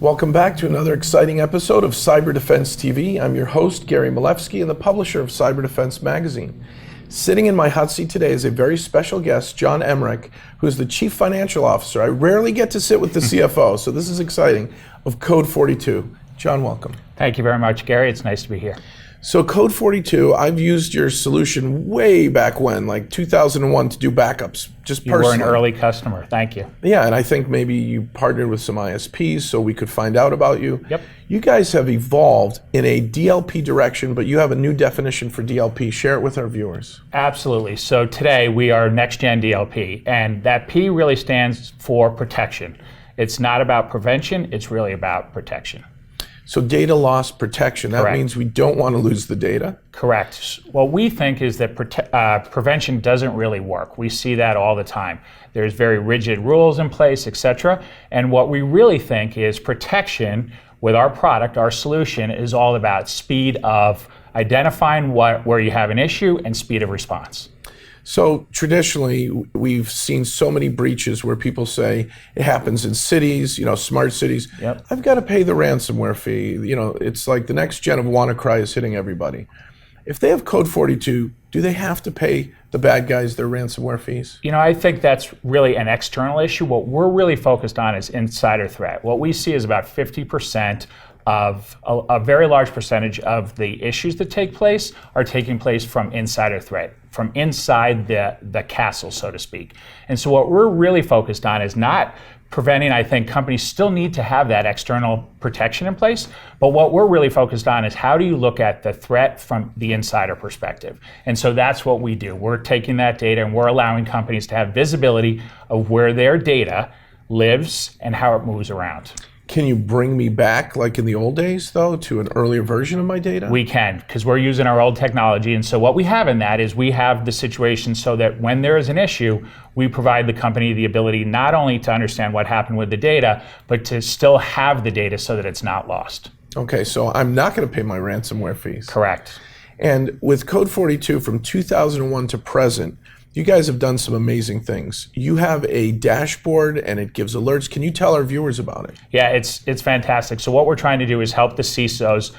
Welcome back to another exciting episode of Cyber Defense TV. I'm your host, Gary Malewski, and the publisher of Cyber Defense Magazine. Sitting in my hot seat today is a very special guest, John Emmerich, who is the Chief Financial Officer. I rarely get to sit with the CFO, so this is exciting, of Code42. John, welcome. Thank you very much, Gary. It's nice to be here. So Code42, I've used your solution way back when, like 2001, to do backups, just personally. You were an early customer. Thank you. Yeah, and I think maybe you partnered with some ISPs so we could find out about you. Yep. You guys have evolved in a DLP direction, but you have a new definition for DLP. Share it with our viewers. Absolutely. So today we are next-gen DLP, and that P really stands for protection. It's not about prevention, it's really about protection. So data loss protection, that Correct. means we don't want to lose the data? Correct. What we think is that prevention doesn't really work. We see that all the time. There's very rigid rules in place, etc. And what we really think is protection with our product, our solution, is all about speed of identifying where you have an issue and speed of response. So traditionally, we've seen so many breaches where people say it happens in cities, smart cities. Yep. I've got to pay the ransomware fee. It's like the next gen of WannaCry is hitting everybody. If they have Code42, do they have to pay the bad guys their ransomware fees? I think that's really an external issue. What we're really focused on is insider threat. What we see is about 50% of a very large percentage of the issues that take place are taking place from insider threat, from inside the castle, so to speak. And so what we're really focused on is not preventing. I think companies still need to have that external protection in place, but what we're really focused on is how do you look at the threat from the insider perspective. And so that's what we do. We're taking that data and we're allowing companies to have visibility of where their data lives and how it moves around. Can you bring me back, like in the old days, though, to an earlier version of my data? We can, because we're using our old technology. And so what we have in that is we have the situation so that when there is an issue, we provide the company the ability not only to understand what happened with the data, but to still have the data so that it's not lost. Okay, so I'm not going to pay my ransomware fees. Correct. And with Code42 from 2001 to present, you guys have done some amazing things. You have a dashboard and it gives alerts. Can you tell our viewers about it? Yeah, it's fantastic. So what we're trying to do is help the CISOs.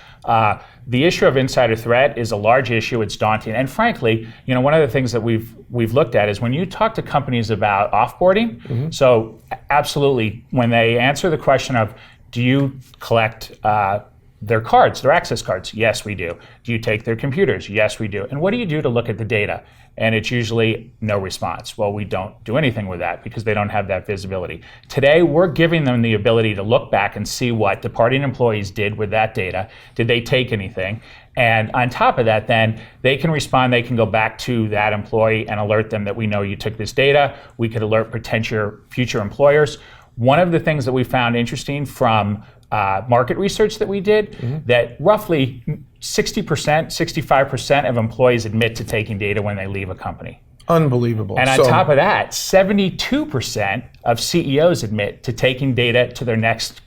The issue of insider threat is a large issue. It's daunting. And frankly, one of the things that we've looked at is when you talk to companies about offboarding, so absolutely, when they answer the question of, do you collect their cards, their access cards? Yes, we do. Do you take their computers? Yes, we do. And what do you do to look at the data? And it's usually no response. Well, we don't do anything with that because they don't have that visibility. Today, we're giving them the ability to look back and see what departing employees did with that data. Did they take anything? And on top of that, then they can respond. They can go back to that employee and alert them that we know you took this data. We could alert potential future employers. One of the things that we found interesting from market research that we did, that roughly 60%, 65% of employees admit to taking data when they leave a company. Unbelievable. And on top of that, 72% of CEOs admit to taking data to the next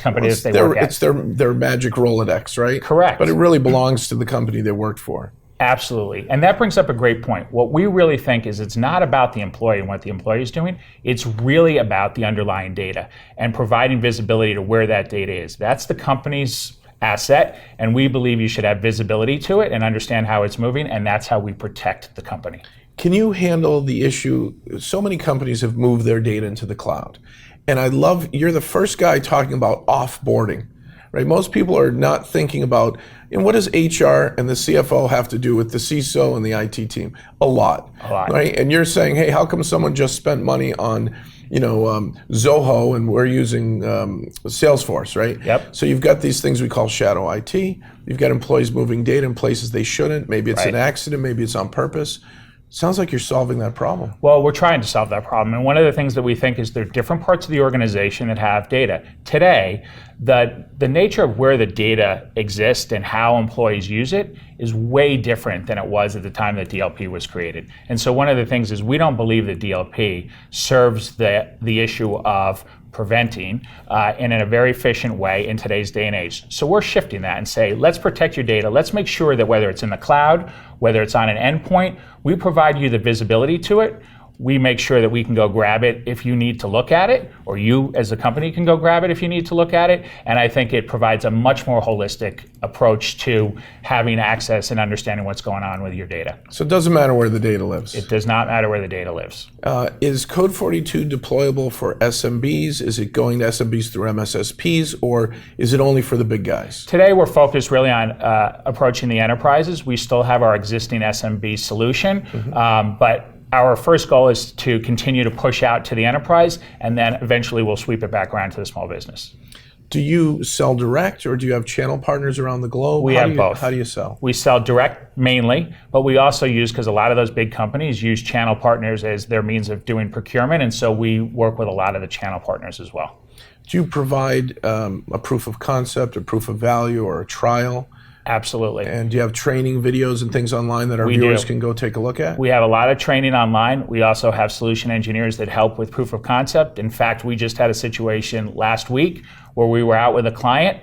company that they work at. It's their magic Rolodex, right? Correct. But it really belongs to the company they worked for. Absolutely. And that brings up a great point. What we really think is it's not about the employee and what the employee is doing. It's really about the underlying data and providing visibility to where that data is. That's the company's asset, and we believe you should have visibility to it and understand how it's moving, and that's how we protect the company. Can you handle the issue? So many companies have moved their data into the cloud. And I love, you're the first guy talking about offboarding. Right? Most people are not thinking about, what does HR and the CFO have to do with the CISO and the IT team? A lot. Right? And you're saying, hey, how come someone just spent money on, Zoho and we're using Salesforce, right? Yep. So you've got these things we call shadow IT. You've got employees moving data in places they shouldn't. Maybe it's an accident. Maybe it's on purpose. Sounds like you're solving that problem. Well, we're trying to solve that problem. And one of the things that we think is there are different parts of the organization that have data. Today, the nature of where the data exists and how employees use it is way different than it was at the time that DLP was created. And so one of the things is we don't believe that DLP serves the issue of preventing in a very efficient way in today's day and age. So we're shifting that and say, let's protect your data. Let's make sure that whether it's in the cloud, whether it's on an endpoint, we provide you the visibility to it. we make sure that we can go grab it if you need to look at it, or you as a company can go grab it if you need to look at it. And I think it provides a much more holistic approach to having access and understanding what's going on with your data. So it doesn't matter where the data lives. It does not matter where the data lives. Is Code42 deployable for SMBs? Is it going to SMBs through MSSPs, or is it only for the big guys? Today we're focused really on approaching the enterprises. We still have our existing SMB solution, but our first goal is to continue to push out to the enterprise, and then eventually we'll sweep it back around to the small business. Do you sell direct, or do you have channel partners around the globe? We have both. How do you sell? We sell direct mainly, but we also use, because a lot of those big companies use channel partners as their means of doing procurement, and so we work with a lot of the channel partners as well. Do you provide a proof of concept, a proof of value, or a trial? Absolutely. And do you have training videos and things online that our viewers can go take a look at? We have a lot of training online. We also have solution engineers that help with proof of concept. In fact, we just had a situation last week where we were out with a client.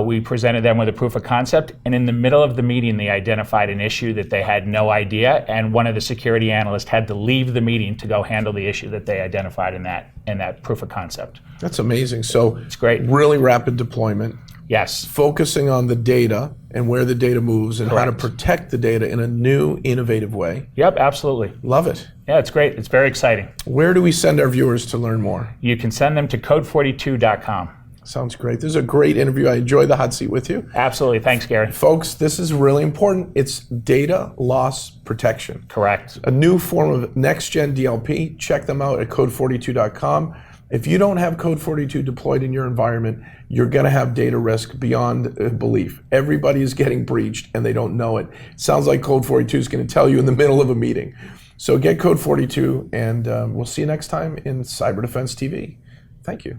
We presented them with a proof of concept, and in the middle of the meeting, they identified an issue that they had no idea, and one of the security analysts had to leave the meeting to go handle the issue that they identified in that proof of concept. That's amazing. So it's great. Really rapid deployment. Yes. Focusing on the data and where the data moves and Correct. how to protect the data in a new, innovative way. Yep, absolutely. Love it. Yeah, it's great. It's very exciting. Where do we send our viewers to learn more? You can send them to code42.com. Sounds great. This is a great interview. I enjoyed the hot seat with you. Absolutely. Thanks, Gary. Folks, this is really important. It's data loss protection. Correct. A new form of next-gen DLP. Check them out at code42.com. If you don't have Code42 deployed in your environment, you're going to have data risk beyond belief. Everybody is getting breached and they don't know it. Sounds like Code42 is going to tell you in the middle of a meeting. So get Code42, and we'll see you next time in Cyber Defense TV. Thank you.